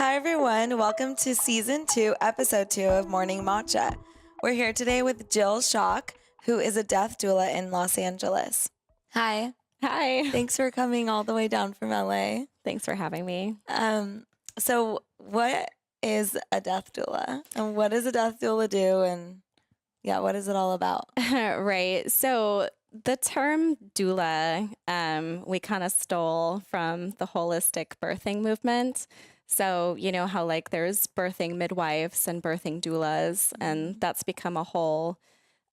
Hi, everyone. Welcome to Season 2, Episode 2 of Morning Matcha. We're here today with Jill Shock, who is a death doula in Los Angeles. Hi. Hi. Thanks for coming all the way down from LA. Thanks for having me. So what is a death doula? And what does a death doula do? And what is it all about? Right. So the term doula, we kind of stole from the holistic birthing movement. So, you know how there's birthing midwives and birthing doulas, and that's become a whole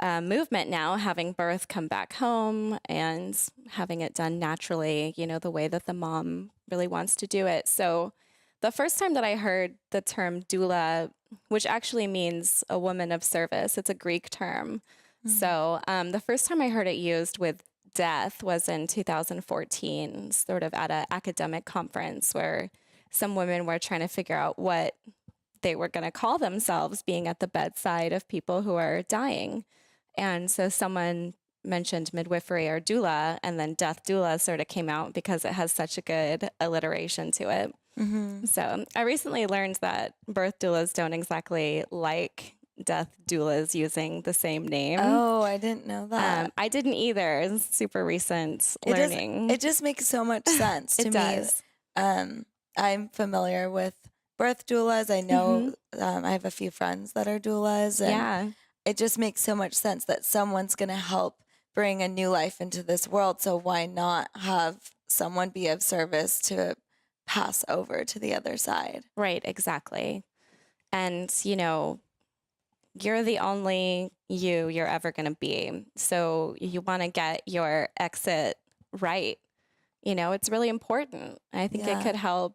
movement now, having birth come back home and having it done naturally, the way that the mom really wants to do it. So the first time that I heard the term doula, which actually means a woman of service, it's a Greek term. So the first time I heard it used with death was in 2014, sort of at an academic conference where some women were trying to figure out what they were going to call themselves being at the bedside of people who are dying. And so someone mentioned midwifery or doula, and then death doula sort of came out because it has such a good alliteration to it. So I recently learned that birth doulas don't exactly like death doulas using the same name. Oh, I didn't know that. I didn't either. It's super recent learning. It just makes so much sense to me. Does. I'm familiar with birth doulas. I know I have a few friends that are doulas. And it just makes so much sense that someone's going to help bring a new life into this world. So why not have someone be of service to pass over to the other side? Right, exactly. And, you're the only you're ever going to be. So you want to get your exit right. It's really important. I think it could help,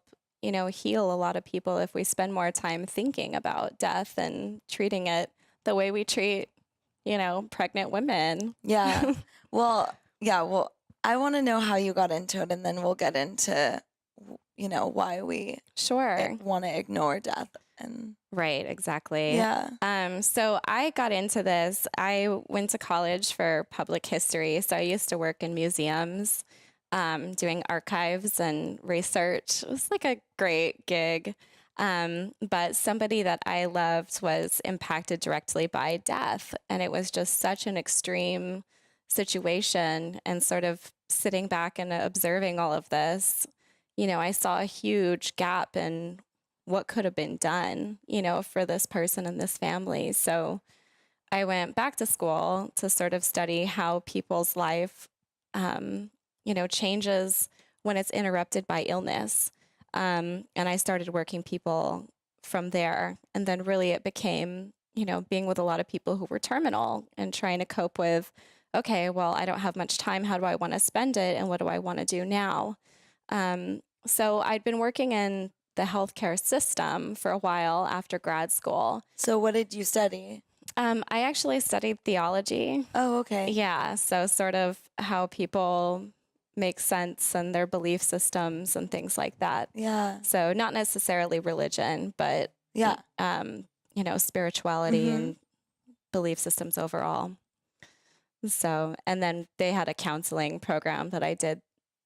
heal a lot of people if we spend more time thinking about death and treating it the way we treat, pregnant women. Yeah. Well, I want to know how you got into it, and then we'll get into, why we want to ignore death. Right, exactly. Yeah. So I got into this. I went to college for public history. So I used to work in museums, doing archives and research. It was like a great gig. But somebody that I loved was impacted directly by death. And it was just such an extreme situation, and sort of sitting back and observing all of this, I saw a huge gap in what could have been done, for this person and this family. So I went back to school to sort of study how people's life, changes when it's interrupted by illness. And I started working people from there. And then really it became, being with a lot of people who were terminal and trying to cope with, okay, well, I don't have much time. How do I want to spend it? And what do I want to do now? So I'd been working in the healthcare system for a while after grad school. So what did you study? I actually studied theology. Oh, okay. Yeah. So sort of how people make sense and their belief systems and things like that. Yeah. So not necessarily religion, but spirituality and belief systems overall. So, and then they had a counseling program that I did,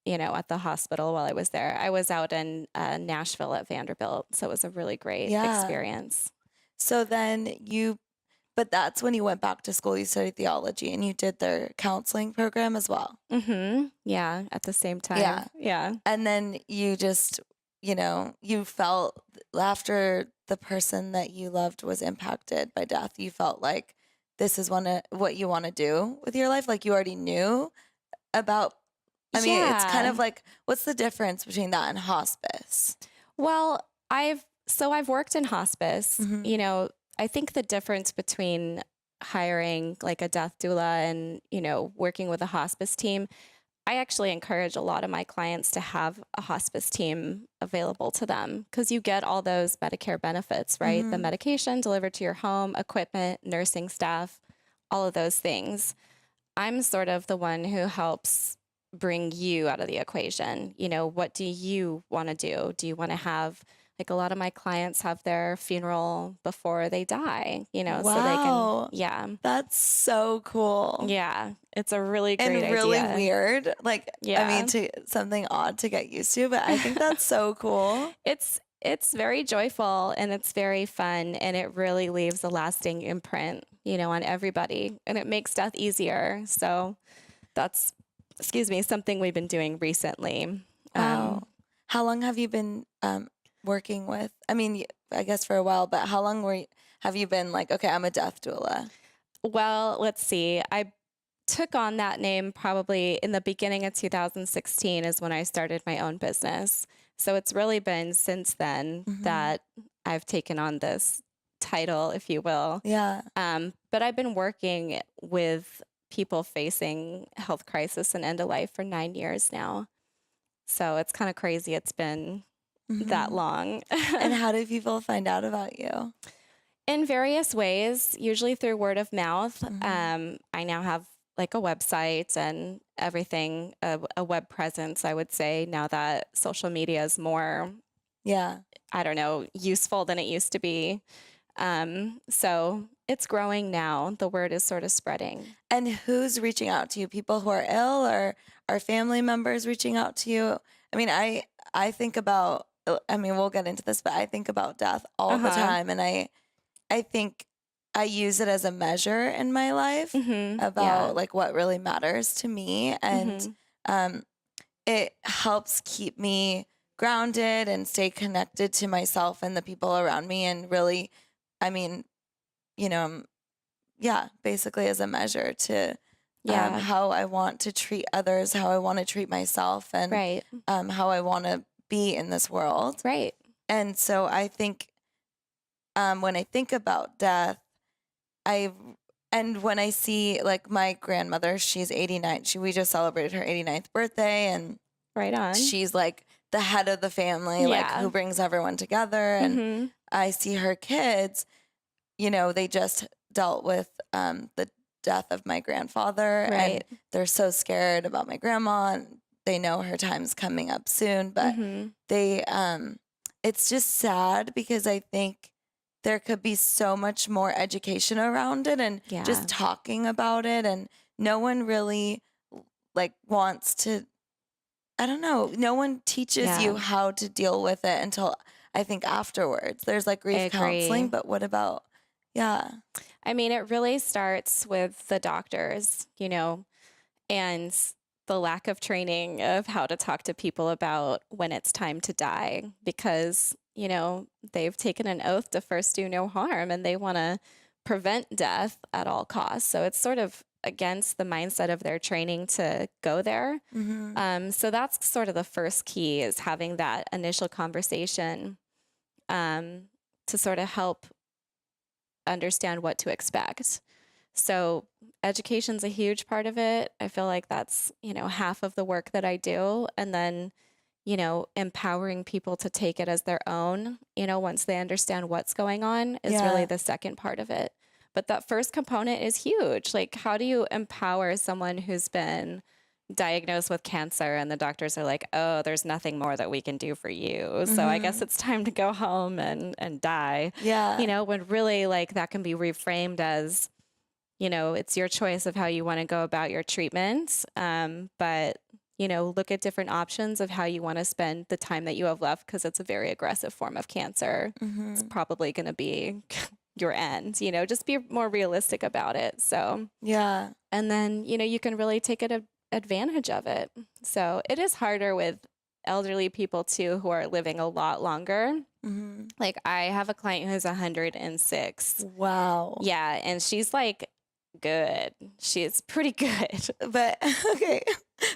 at the hospital while I was there. I was out in Nashville at Vanderbilt. So it was a really great experience. So then but that's when you went back to school, you studied theology, and you did their counseling program as well. Yeah, at the same time. Yeah. And then you just, you felt after the person that you loved was impacted by death, you felt like this is what you want to do with your life. Like you already knew about, it's kind of like, what's the difference between that and hospice? Well, I've worked in hospice, I think the difference between hiring like a death doula and, working with a hospice team, I actually encourage a lot of my clients to have a hospice team available to them because you get all those Medicare benefits, right? The medication delivered to your home, equipment, nursing staff, all of those things. I'm sort of the one who helps bring you out of the equation. What do you want to do? Do you want to have, like a lot of my clients have their funeral before they die, so they can, That's so cool. Yeah. It's a really great idea. And really weird. Like, something odd to get used to, but I think that's so cool. It's it's very joyful and it's very fun, and it really leaves a lasting imprint, on everybody, and it makes death easier. So that's, something we've been doing recently. Wow. How long have you been working with, I mean, I guess for a while, but how long have you been like, okay, I'm a death doula? Well, let's see. I took on that name probably in the beginning of 2016 is when I started my own business. So it's really been since then that I've taken on this title, if you will. Yeah. But I've been working with people facing health crisis and end of life for 9 years now. So it's kind of crazy. It's been that long. And how do people find out about you? In various ways, usually through word of mouth. I now have like a website and everything, a web presence, I would say, now that social media is more, I don't know, useful than it used to be. So it's growing now. The word is sort of spreading. And who's reaching out to you? People who are ill, or are family members reaching out to you? I mean, I think about, I mean, we'll get into this, but I think about death all the time. And I think I use it as a measure in my life about like what really matters to me. And it helps keep me grounded and stay connected to myself and the people around me. And really, I mean, basically as a measure to how I want to treat others, how I want to treat myself, and how I want to be in this world. Right. And so I think when I think about death, and when I see like my grandmother, she's 89. We just celebrated her 89th birthday, and right on. She's like the head of the family, like who brings everyone together. And I see her kids, they just dealt with the death of my grandfather, and they're so scared about my grandma, and they know her time's coming up soon, but it's just sad because I think there could be so much more education around it and just talking about it, and no one really like wants to, I don't know, no one teaches you how to deal with it until I think afterwards. There's like grief counseling, but what about, I mean, it really starts with the doctors, and the lack of training of how to talk to people about when it's time to die, because, they've taken an oath to first do no harm, and they want to prevent death at all costs. So it's sort of against the mindset of their training to go there. So that's sort of the first key, is having that initial conversation to sort of help understand what to expect. So education's a huge part of it. I feel like that's, half of the work that I do. And then, empowering people to take it as their own, once they understand what's going on, is really the second part of it. But that first component is huge. Like, how do you empower someone who's been diagnosed with cancer and the doctors are like, oh, there's nothing more that we can do for you. So I guess it's time to go home and die. When really, like, that can be reframed as, it's your choice of how you want to go about your treatments. But, look at different options of how you want to spend the time that you have left, because it's a very aggressive form of cancer. It's probably going to be your end, just be more realistic about it. So, and then, you can really take advantage of it. So it is harder with elderly people too, who are living a lot longer. Like, I have a client who's 106. Wow. Yeah. And she's like, good. She's pretty good. But okay,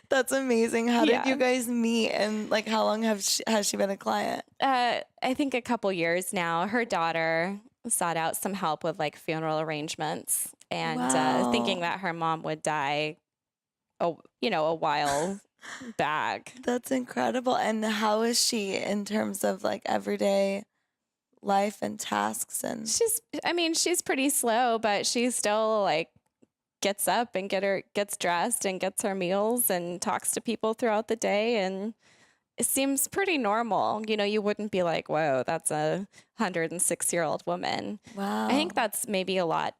that's amazing. How did you guys meet, and like how long has she been a client? I think a couple years now. Her daughter sought out some help with like funeral arrangements, and thinking that her mom would die a while back. That's incredible. And how is she in terms of like everyday life and tasks? And she's pretty slow, but she still like gets up and gets dressed and gets her meals and talks to people throughout the day, and it seems pretty normal. You wouldn't be like, whoa, that's a 106-year-old woman. Wow. I think that's maybe a lot.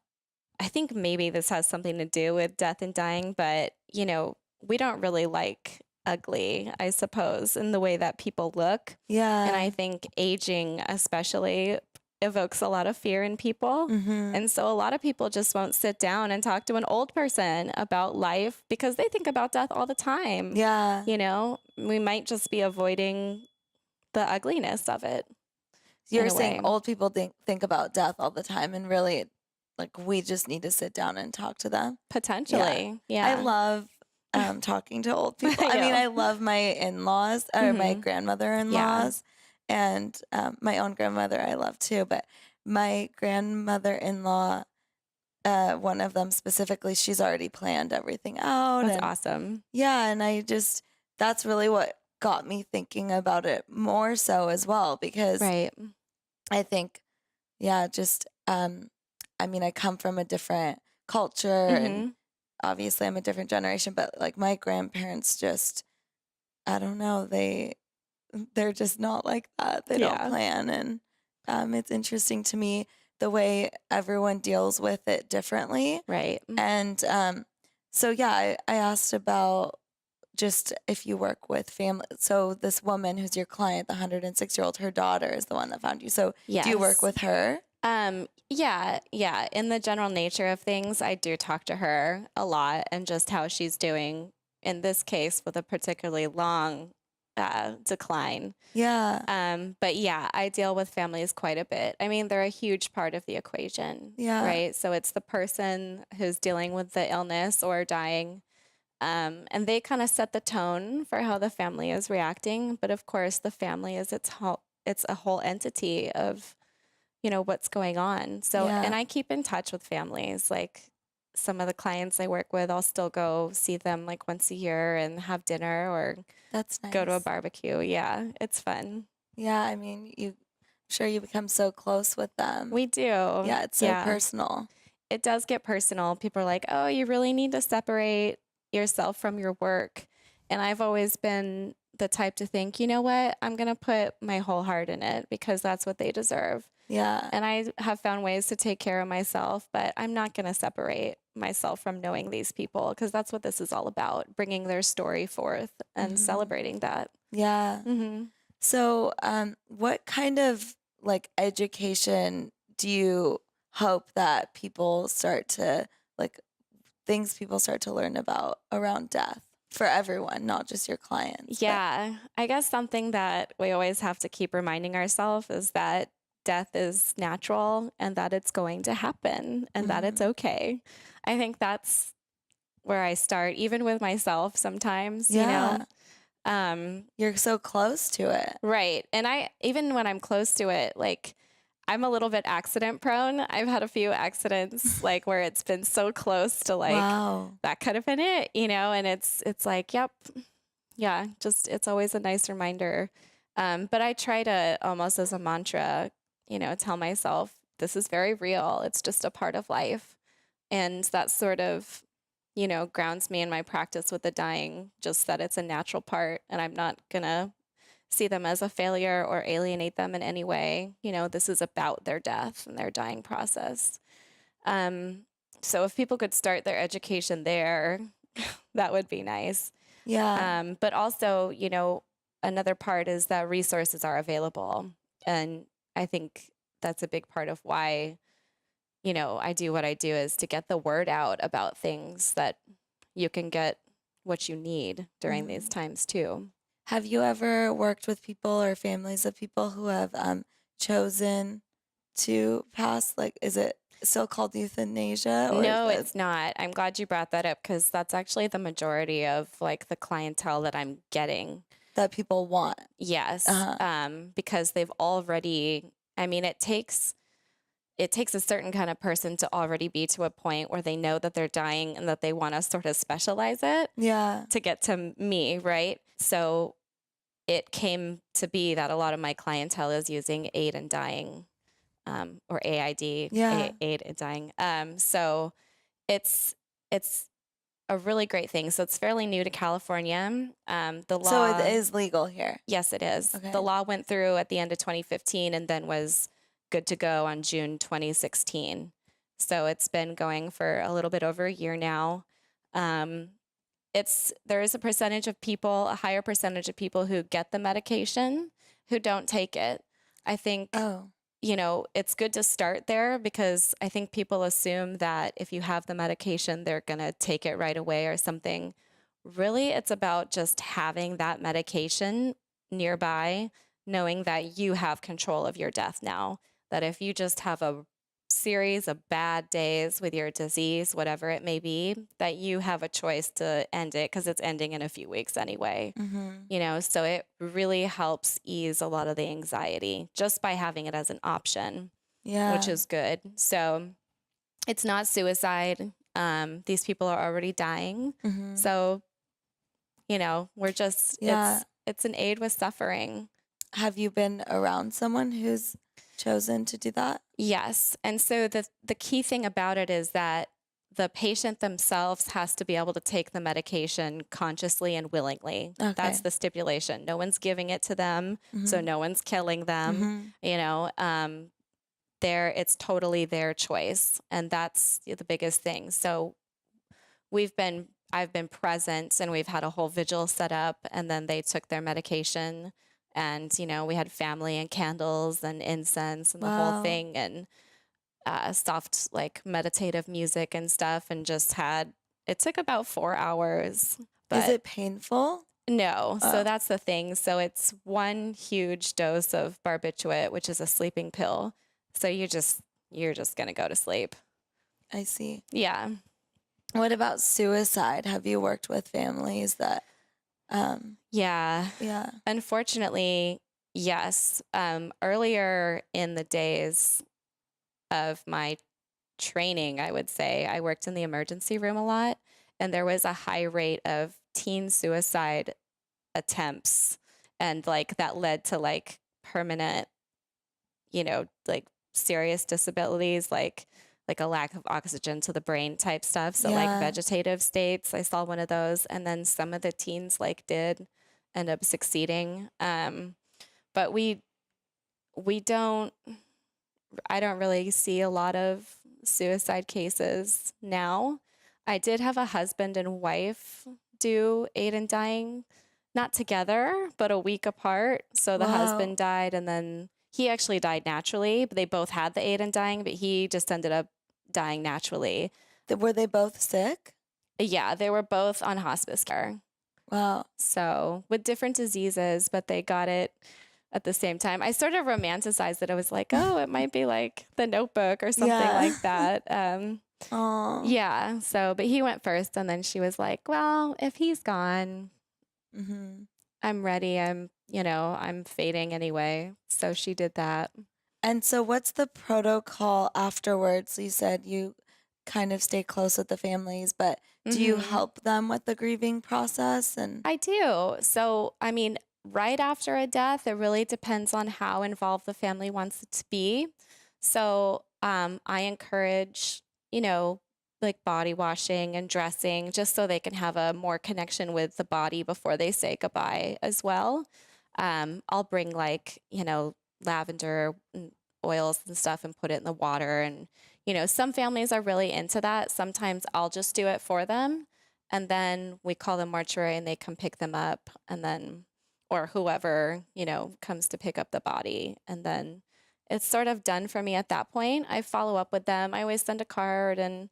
I think maybe this has something to do with death and dying, but we don't really like ugly, I suppose, in the way that people look. Yeah. And I think aging especially evokes a lot of fear in people. And so a lot of people just won't sit down and talk to an old person about life because they think about death all the time. Yeah. You know, we might just be avoiding the ugliness of it. You're saying old people think about death all the time, and really, like, we just need to sit down and talk to them. Potentially. Yeah. I love talking to old people. I mean, I love my in-laws or my grandmother-in-laws, and my own grandmother I love too. But my grandmother-in-law, one of them specifically, she's already planned everything out. That's awesome. Yeah, and that's really what got me thinking about it more so as well, because I think, just I mean, I come from a different culture, and obviously I'm a different generation, but like my grandparents just, I don't know, they're just not like that. They don't plan. And it's interesting to me the way everyone deals with it differently. Right. And so, I asked about just if you work with family. So this woman who's your client, the 106-year-old, her daughter is the one that found you. So do you work with her? Yeah. In the general nature of things, I do talk to her a lot and just how she's doing in this case with a particularly long decline. Yeah. But yeah, I deal with families quite a bit. I mean, they're a huge part of the equation. Yeah. Right. So it's the person who's dealing with the illness or dying. And they kind of set the tone for how the family is reacting. But of course, the family is it's a whole entity of, what's going on. So, and I keep in touch with families. Like some of the clients I work with, I'll still go see them like once a year and have dinner or that's nice. Go to a barbecue. Yeah, it's fun. Yeah, I mean, I'm sure you become so close with them. We do. Yeah, it's so personal. It does get personal. People are like, oh, you really need to separate yourself from your work. And I've always been the type to think, you know what, I'm going to put my whole heart in it because that's what they deserve. Yeah. And I have found ways to take care of myself, but I'm not going to separate myself from knowing these people because that's what this is all about, bringing their story forth and celebrating that. Yeah. So what kind of like education do you hope that people start to things people start to learn about around death for everyone, not just your clients? Yeah. I guess something that we always have to keep reminding ourselves is that death is natural and that it's going to happen and that it's okay. I think that's where I start, even with myself sometimes, you know. You're so close to it. Right. And even when I'm close to it, like I'm a little bit accident prone. I've had a few accidents like where it's been so close to like that could have been it, and it's like, yep. Yeah, just it's always a nice reminder. But I try to almost as a mantra, tell myself this is very real. It's just a part of life. And that sort of, grounds me in my practice with the dying, just that it's a natural part and I'm not going to see them as a failure or alienate them in any way. This is about their death and their dying process. So if people could start their education there, that would be nice. Yeah. But also, another part is that resources are available. And I think that's a big part of why, I do what I do is to get the word out about things that you can get what you need during these times too. Have you ever worked with people or families of people who have chosen to pass? Like, is it still called euthanasia? Or no, it's not. I'm glad you brought that up because that's actually the majority of like the clientele that I'm getting. That people want. Yes. Because they've already, I mean, it takes a certain kind of person to already be to a point where they know that they're dying and that they want to sort of specialize it to get to me, right? So it came to be that a lot of my clientele is using aid in dying, or AID, aid in dying. So it's a really great thing. So it's fairly new to California. The law. So it is legal here. Yes, it is. Okay. The law went through at the end of 2015 and then was good to go on June 2016. So it's been going for a little bit over a year now. there is a percentage of people, a higher percentage of people who get the medication who don't take it. I think, it's good to start there, because I think people assume that if you have the medication, they're going to take it right away or something. Really, it's about just having that medication nearby, knowing that you have control of your death now. That if you just have a series of bad days with your disease, whatever it may be, that you have a choice to end it, because it's ending in a few weeks anyway. So it really helps ease a lot of the anxiety just by having it as an option, which is good. So it's not suicide. These people are already dying. So, we're just, it's an aid with suffering. Have you been around someone who's chosen to do that? Yes. And so the key thing about it is that the patient themselves has to be able to take the medication consciously and willingly. Okay. That's the stipulation. No one's giving it to them, so no one's killing them. It's totally their choice, and that's the biggest thing. So I've been present, and we've had a whole vigil set up, and then they took their medication. And, we had family and candles and incense and the whole thing, and soft, meditative music and stuff, and it took about 4 hours. Is it painful? No. So that's the thing. So it's one huge dose of barbiturate, which is a sleeping pill. So you're just going to go to sleep. I see. Yeah. What about suicide? Have you worked with families that... Yeah. Unfortunately, yes. Earlier in the days of my training, I would say, I worked in the emergency room a lot, and there was a high rate of teen suicide attempts, and that led to permanent, serious disabilities, like a lack of oxygen to the brain type stuff. So vegetative states, I saw one of those. And then some of the teens did end up succeeding. But I don't really see a lot of suicide cases now. I did have a husband and wife do aid in dying, not together, but a week apart. So the husband died, and then he actually died naturally, but they both had the aid in dying, but he just ended up dying naturally. Were they both sick? Yeah, they were both on hospice care. Wow. So with different diseases, but they got it at the same time. I sort of romanticized it. I was like, oh, it might be like The Notebook or something like that. Yeah. So, but he went first, and then she was like, well, if he's gone, I'm ready. I'm fading anyway. So she did that. And so what's the protocol afterwards? You said you kind of stay close with the families, but do you help them with the grieving process? And I do. So, right after a death, it really depends on how involved the family wants it to be. So, I encourage, body washing and dressing, just so they can have a more connection with the body before they say goodbye as well. I'll bring lavender oils and stuff and put it in the water. And, some families are really into that. Sometimes I'll just do it for them. And then we call the mortuary, and they come pick them up, and then, or whoever, comes to pick up the body. And then it's sort of done for me at that point. I follow up with them. I always send a card and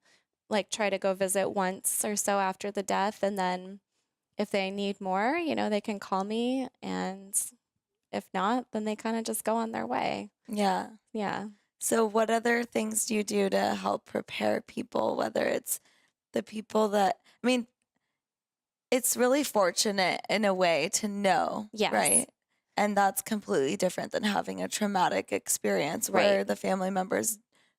try to go visit once or so after the death. And then if they need more, they can call me, and if not, then they kind of just go on their way. Yeah. So what other things do you do to help prepare people, whether it's the people that, it's really fortunate in a way to know, right? And that's completely different than having a traumatic experience where the family members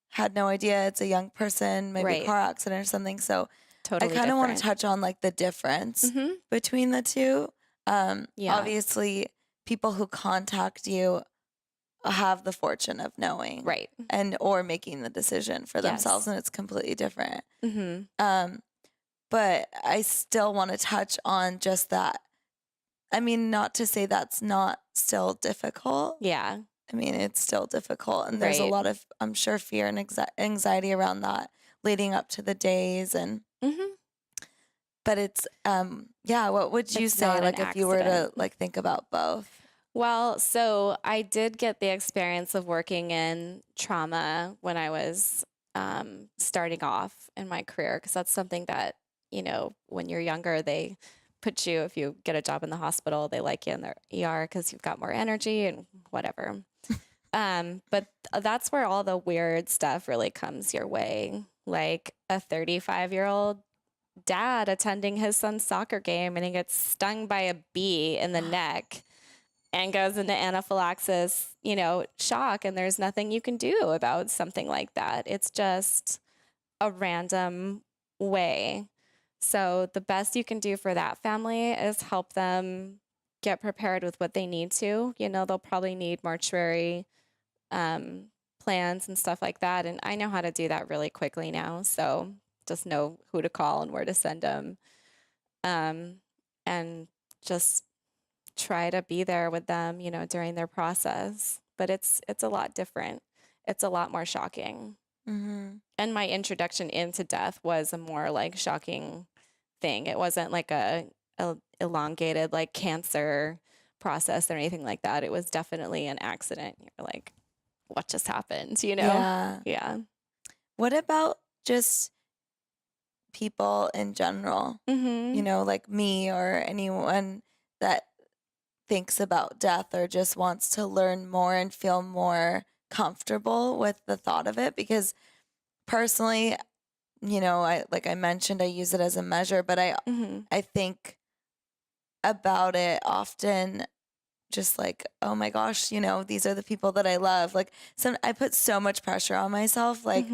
had no idea it's a young person, maybe a car accident or something. So totally I kind of want to touch on the difference between the two. Obviously, people who contact you have the fortune of knowing, and or making the decision for themselves, and it's completely different. But I still want to touch on just that. Not to say that's not still difficult. Yeah. It's still difficult, and there's a lot of, I'm sure, fear and anxiety around that leading up to the days, and But it's, what would you say, like, if you were to, like, think about both? Well, so I did get the experience of working in trauma when I was starting off in my career, because that's something that, when you're younger, they put you, if you get a job in the hospital, they like you in their ER because you've got more energy and whatever. But that's where all the weird stuff really comes your way. Like a 35-year-old dad attending his son's soccer game and he gets stung by a bee in the neck and goes into anaphylaxis, shock. And there's nothing you can do about something like that. It's just a random way. So the best you can do for that family is help them get prepared with what they need to. They'll probably need mortuary plans and stuff like that. And I know how to do that really quickly now. So just know who to call and where to send them. And just try to be there with them, during their process. But it's a lot different. It's a lot more shocking. Mm-hmm. And my introduction into death was a more like shocking thing. It wasn't like a elongated like cancer process or anything like that. It was definitely an accident. You're like, what just happened? Yeah. What about just people in general? Mm-hmm. Like me or anyone that thinks about death or just wants to learn more and feel more comfortable with the thought of it. Because personally, like I mentioned, I use it as a measure, but I think about it often just like, oh my gosh, these are the people that I love. Like I put so much pressure on myself. Like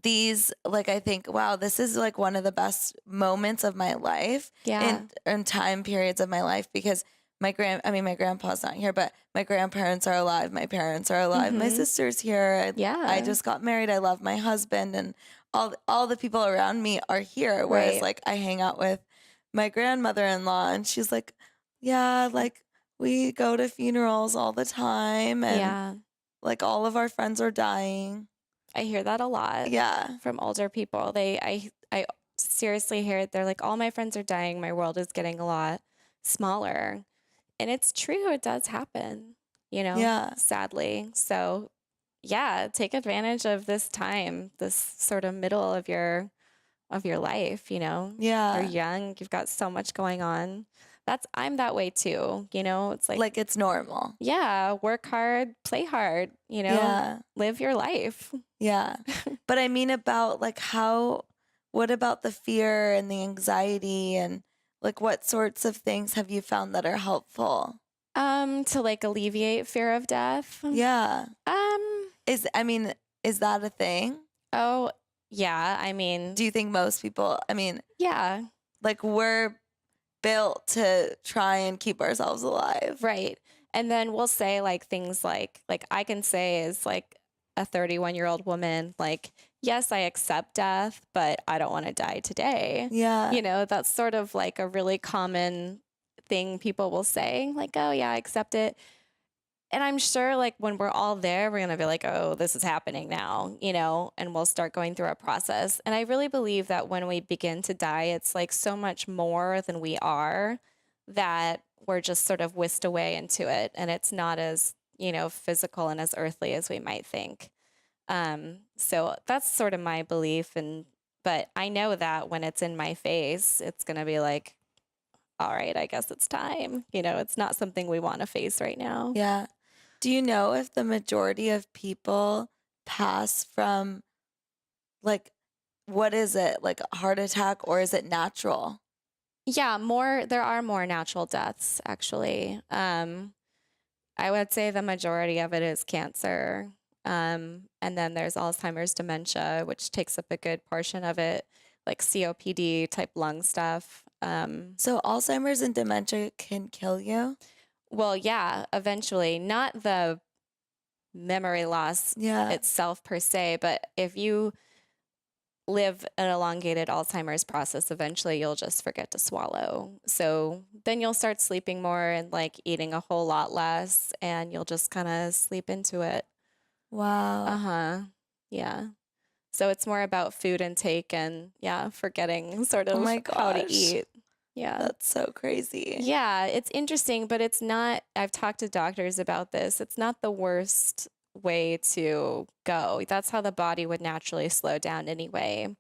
these, like, I think, wow, this is like one of the best moments of my life in time periods of my life, because my grandpa's not here, but my grandparents are alive. My parents are alive. My sister's here. I just got married. I love my husband, and all the people around me are here. Whereas like I hang out with my grandmother-in-law and she's like, yeah, like we go to funerals all the time and like all of our friends are dying. I hear that a lot. Yeah. From older people. I seriously hear it. They're like, all my friends are dying. My world is getting a lot smaller. And it's true. It does happen, sadly. So yeah, take advantage of this time, this sort of middle of your life, Yeah. You're young. You've got so much going on. I'm that way too, it's like it's normal. Yeah. Work hard, play hard, live your life. Yeah. But I mean about like what about the fear and the anxiety, and like what sorts of things have you found that are helpful? To like alleviate fear of death. Yeah. Is that a thing? Oh, yeah. I mean, do you think most people, yeah, like we're built to try and keep ourselves alive. Right. And then we'll say like things like I can say as like a 31-year-old woman, like, yes, I accept death, but I don't want to die today. Yeah. That's sort of like a really common thing people will say, like, oh yeah, I accept it. And I'm sure like when we're all there, we're going to be like, oh, this is happening now, and we'll start going through a process. And I really believe that when we begin to die, it's like so much more than we are, that we're just sort of whisked away into it. And it's not as, physical and as earthly as we might think. So that's sort of my belief. But I know that when it's in my face, it's going to be like, all right, I guess it's time. It's not something we want to face right now. Yeah. Do you know if the majority of people pass from like, what is it, like a heart attack, or is it natural? Yeah, there are more natural deaths, actually. I would say the majority of it is cancer. And then there's Alzheimer's, dementia, which takes up a good portion of it, like COPD type lung stuff. So Alzheimer's and dementia can kill you? Well, yeah, eventually. Not the memory loss itself per se, but if you live an elongated Alzheimer's process, eventually you'll just forget to swallow. So then you'll start sleeping more and like eating a whole lot less, and you'll just kind of sleep into it. Wow. Yeah. So it's more about food intake and forgetting sort of how to eat. Yeah. That's so crazy. Yeah, it's interesting, but it's not, I've talked to doctors about this. It's not the worst way to go. That's how the body would naturally slow down anyway,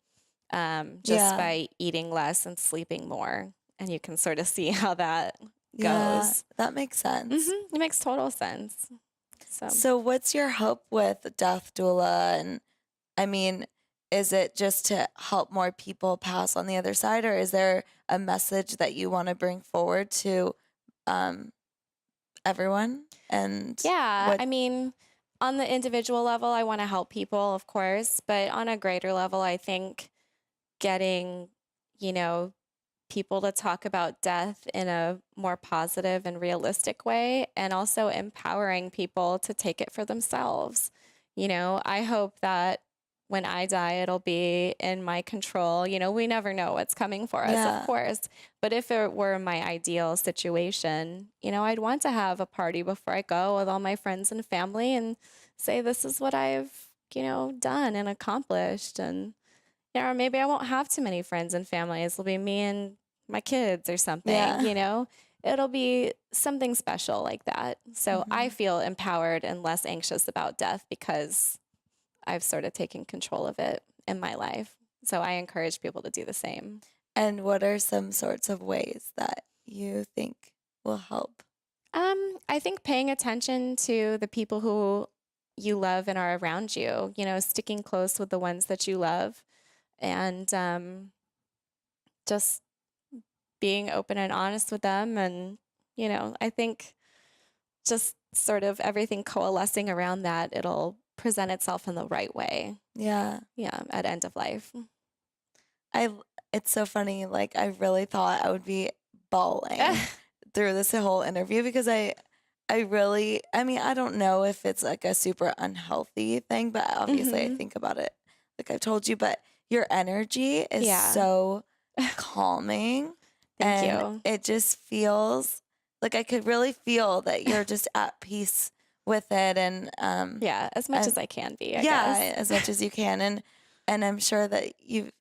just by eating less and sleeping more. And you can sort of see how that goes. That makes sense. It makes total sense. So what's your hope with Death Doula? And I mean, is it just to help more people pass on the other side, or is there a message that you want to bring forward to everyone? And I mean, on the individual level, I want to help people, of course, but on a greater level, I think getting, people to talk about death in a more positive and realistic way, and also empowering people to take it for themselves. I hope that when I die, it'll be in my control. We never know what's coming for us, of course. But if it were my ideal situation, I'd want to have a party before I go with all my friends and family and say, this is what I've, done and accomplished. And, or maybe I won't have too many friends and families. It'll be me and my kids or something, It'll be something special like that. So I feel empowered and less anxious about death because I've sort of taken control of it in my life. So I encourage people to do the same. And what are some sorts of ways that you think will help? I think paying attention to the people who you love and are around you, sticking close with the ones that you love, and just being open and honest with them. And, I think just sort of everything coalescing around that, it'll present itself in the right way. Yeah. Yeah. At end of life. It's so funny. Like, I really thought I would be bawling through this whole interview because I mean, I don't know if it's like a super unhealthy thing, but obviously I think about it like I've told you, but your energy is so calming. Thank you. It just feels like I could really feel that you're just at peace with it. And as much as I can be, I guess. As much as you can. And I'm sure that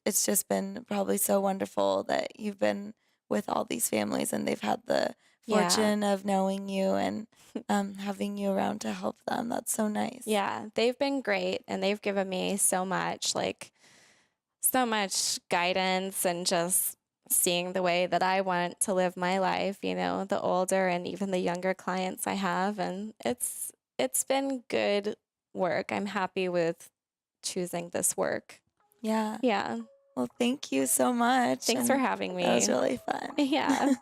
it's just been probably so wonderful that you've been with all these families and they've had the fortune of knowing you and having you around to help them. That's so nice. Yeah, they've been great and they've given me so much guidance and just seeing the way that I want to live my life, the older and even the younger clients I have. And it's been good work. I'm happy with choosing this work. Yeah. Yeah. Well, thank you so much. Thanks for having me. That was really fun. Yeah.